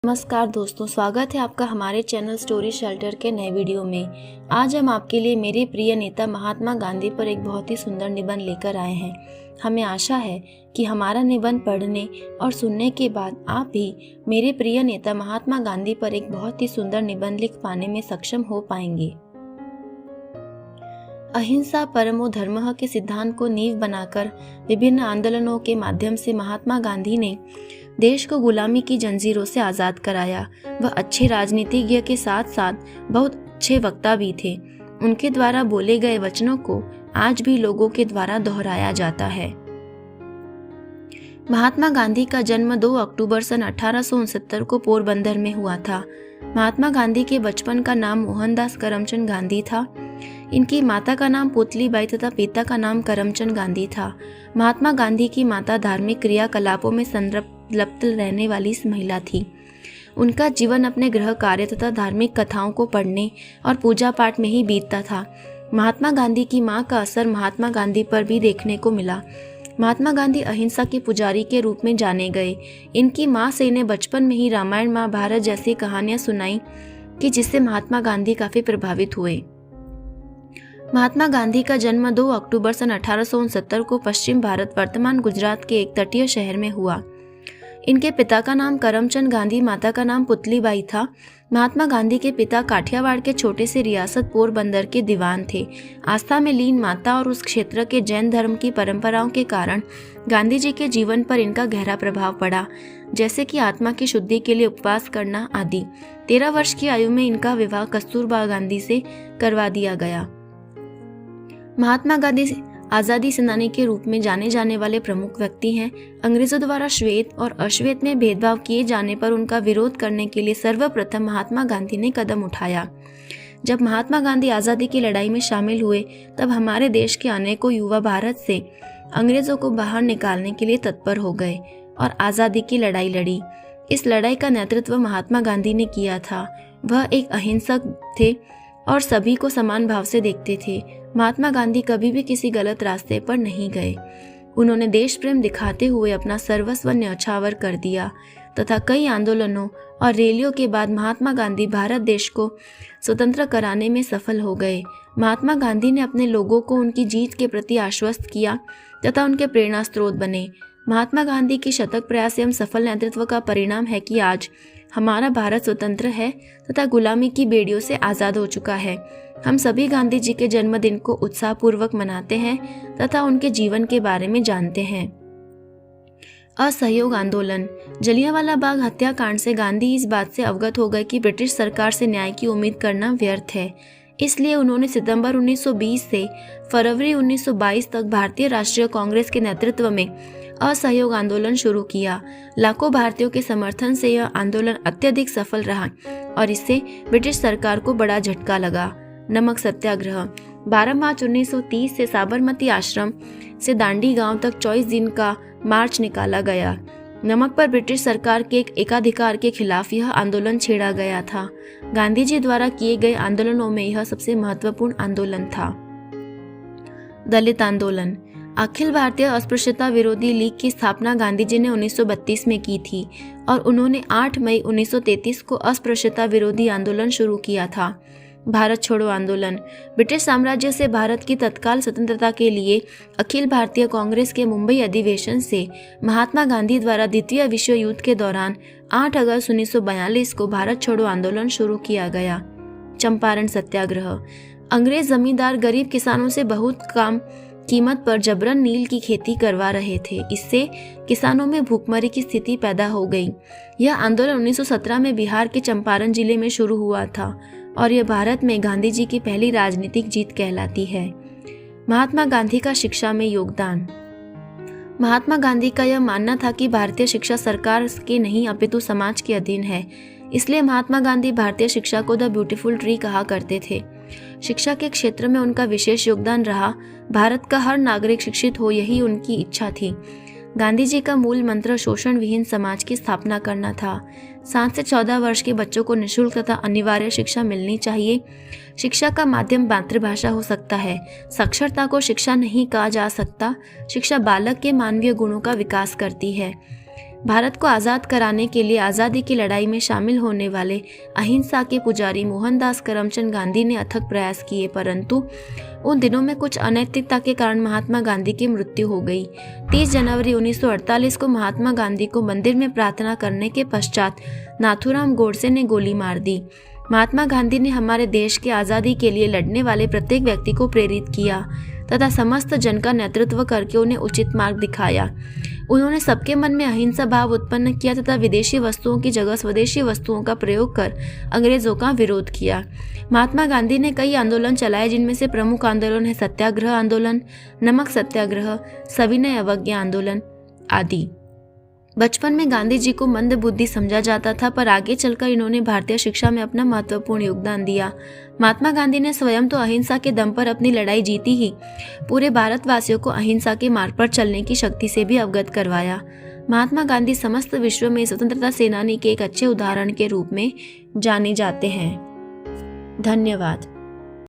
नमस्कार दोस्तों, स्वागत है आपका हमारे चैनल स्टोरी शेल्टर के नए वीडियो में। आज हम आपके लिए मेरे प्रिय नेता महात्मा गांधी पर एक बहुत ही सुंदर निबंध लेकर आए हैं। हमें आशा है कि हमारा निबंध पढ़ने और सुनने के बाद आप भी मेरे प्रिय नेता महात्मा गांधी पर एक बहुत ही सुंदर निबंध लिख पाने में सक्षम हो पाएंगे। अहिंसा परमो धर्मः के सिद्धांत को नींव बनाकर विभिन्न आंदोलनों के माध्यम से महात्मा गांधी ने देश को गुलामी की जंजीरों से आज़ाद कराया। वह अच्छे राजनीतिज्ञ के साथ साथ बहुत अच्छे वक्ता भी थे। उनके द्वारा बोले गए वचनों को आज भी लोगों के द्वारा दोहराया जाता है। महात्मा गांधी का जन्म 2 अक्टूबर सन 1869 को पोरबंदर में हुआ था। महात्मा गांधी के बचपन का नाम मोहनदास करमचंद गांधी था। इनकी माता का नाम पुतलीबाई तथा पिता का नाम करमचंद गांधी था। महात्मा गांधी की माता धार्मिक क्रियाकलापों में संलग्न रहने वाली महिला थी। उनका जीवन अपने गृह कार्य तथा धार्मिक कथाओं को पढ़ने और पूजा पाठ में ही बीतता था। महात्मा गांधी की मां का असर महात्मा गांधी पर भी देखने को मिला। महात्मा गांधी अहिंसा के पुजारी के रूप में जाने गए। इनकी मां से इन्हें बचपन में ही रामायण महाभारत जैसी कहानियां सुनाई कि जिससे महात्मा गांधी काफी प्रभावित हुए। महात्मा गांधी का जन्म 2 अक्टूबर सन 1869 को पश्चिम भारत वर्तमान गुजरात के एक तटीय शहर में हुआ। इनके पिता का नाम करमचंद गांधी, माता का नाम पुतलीबाई था। महात्मा गांधी के पिता काठियावाड़ के छोटे से रियासत पोरबंदर के दीवान थे। आस्था में लीन माता और उस क्षेत्र के जैन धर्म की परंपराओं के कारण गांधी जी के जीवन पर इनका गहरा प्रभाव पड़ा, जैसे कि आत्मा की शुद्धि के लिए उपवास करना आदि। 13 वर्ष की आयु में इनका विवाह कस्तूरबा गांधी से करवा दिया गया। महात्मा गांधी आज़ादी सेनानी के रूप में जाने जाने वाले प्रमुख व्यक्ति हैं। अंग्रेजों द्वारा श्वेत और अश्वेत में भेदभाव किए जाने पर उनका विरोध करने के लिए सर्वप्रथम महात्मा गांधी ने कदम उठाया। जब महात्मा गांधी आज़ादी की लड़ाई में शामिल हुए, तब हमारे देश के अनेकों युवा भारत से अंग्रेजों को बाहर निकालने के लिए तत्पर हो गए और आज़ादी की लड़ाई लड़ी। इस लड़ाई का नेतृत्व महात्मा गांधी ने किया था। वह एक अहिंसक थे और सभी को समान भाव से देखते थे। महात्मा गांधी कभी भी किसी गलत रास्ते पर नहीं गए। उन्होंने देश प्रेम दिखाते हुए अपना सर्वस्व न्यौछावर कर दिया तथा कई आंदोलनों और रैलियों के बाद महात्मा गांधी भारत देश को स्वतंत्र कराने में सफल हो गए। महात्मा गांधी ने अपने लोगों को उनकी जीत के प्रति आश्वस्त किया तथा उनके प्रेरणा स्रोत बने। महात्मा गांधी की शतक प्रयास एवं सफल नेतृत्व का परिणाम है कि आज हमारा भारत स्वतंत्र है तथा गुलामी की बेड़ियों से आज़ाद हो चुका है। हम सभी गांधी जी के जन्मदिन को उत्साहपूर्वक मनाते हैं तथा उनके जीवन के बारे में जानते हैं। असहयोग आंदोलन। जलियांवाला बाग हत्याकांड से गांधी इस बात से अवगत हो गए कि ब्रिटिश सरकार से न्याय की उम्मीद करना व्यर्थ है। इसलिए उन्होंने सितंबर 1920 से फरवरी 1922 तक भारतीय राष्ट्रीय कांग्रेस के नेतृत्व में असहयोग आंदोलन शुरू किया। लाखों भारतीयों के समर्थन से यह आंदोलन अत्यधिक सफल रहा और इससे ब्रिटिश सरकार को बड़ा झटका लगा। नमक सत्याग्रह। 12 मार्च 1930 से साबरमती आश्रम से दांडी गांव तक 24 दिन का मार्च निकाला गया। नमक पर ब्रिटिश सरकार के एकाधिकार के खिलाफ यह आंदोलन छेड़ा गया था। गांधी जी द्वारा किए गए आंदोलनों में यह सबसे महत्वपूर्ण आंदोलन था। दलित आंदोलन। अखिल भारतीय अस्पृश्यता विरोधी लीग की स्थापना गांधी जी ने 1932 में की थी और उन्होंने 8 मई 1933 को अस्पृश्यता विरोधी आंदोलन शुरू किया था। भारत छोड़ो आंदोलन। ब्रिटिश साम्राज्य से भारत की तत्काल स्वतंत्रता के लिए अखिल भारतीय कांग्रेस के मुंबई अधिवेशन से महात्मा गांधी द्वारा द्वितीय विश्व युद्ध के दौरान 8 अगस्त 1942 को भारत छोड़ो आंदोलन शुरू किया गया। चंपारण सत्याग्रह। अंग्रेज जमींदार गरीब किसानों से बहुत कम कीमत पर जबरन नील की खेती करवा रहे थे। इससे किसानों में भूखमरी की स्थिति पैदा हो गई। यह आंदोलन 1917 में बिहार के चंपारण जिले में शुरू हुआ था और यह भारत में गांधी जी की पहली राजनीतिक जीत कहलाती है। महात्मा गांधी का शिक्षा में योगदान। महात्मा गांधी का यह मानना था कि भारतीय शिक्षा सरकार के नहीं अपितु समाज के अधीन है। इसलिए महात्मा गांधी भारतीय शिक्षा को द ब्यूटीफुल ट्री कहा करते थे। शिक्षा के क्षेत्र में उनका विशेष योगदान रहा। भारत का हर नागरिक शिक्षित हो, यही उनकी इच्छा थी। गांधी जी का मूल मंत्र शोषण विहीन समाज की स्थापना करना था। 7 से 14 वर्ष के बच्चों को निःशुल्क तथा अनिवार्य शिक्षा मिलनी चाहिए। शिक्षा का माध्यम मातृभाषा हो सकता है। साक्षरता को शिक्षा नहीं कहा जा सकता। शिक्षा बालक के मानवीय गुणों का विकास करती है। भारत को आज़ाद कराने के लिए आज़ादी की लड़ाई में शामिल होने वाले अहिंसा के पुजारी मोहनदास करमचंद गांधी ने अथक प्रयास किए, परंतु उन दिनों में कुछ अनैतिकता के कारण महात्मा गांधी की मृत्यु हो गई। 30 जनवरी 1948 को महात्मा गांधी को मंदिर में प्रार्थना करने के पश्चात नाथूराम गोडसे ने गोली मार दी। महात्मा गांधी ने हमारे देश की आज़ादी के लिए लड़ने वाले प्रत्येक व्यक्ति को प्रेरित किया तथा समस्त जन का नेतृत्व करके उन्हें उचित मार्ग दिखाया। उन्होंने सबके मन में अहिंसा भाव उत्पन्न किया तथा विदेशी वस्तुओं की जगह स्वदेशी वस्तुओं का प्रयोग कर अंग्रेजों का विरोध किया। महात्मा गांधी ने कई आंदोलन चलाए, जिनमें से प्रमुख आंदोलन है सत्याग्रह आंदोलन, नमक सत्याग्रह, सविनय अवज्ञा आंदोलन आदि। बचपन में गांधी जी को मंद बुद्धि समझा जाता था, पर आगे चलकर इन्होंने भारतीय शिक्षा में अपना महत्वपूर्ण योगदान दिया। महात्मा गांधी ने स्वयं तो अहिंसा के दम पर अपनी लड़ाई जीती ही, पूरे भारतवासियों को अहिंसा के मार्ग पर चलने की शक्ति से भी अवगत करवाया। महात्मा गांधी समस्त विश्व में स्वतंत्रता सेनानी के एक अच्छे उदाहरण के रूप में जाने जाते हैं। धन्यवाद।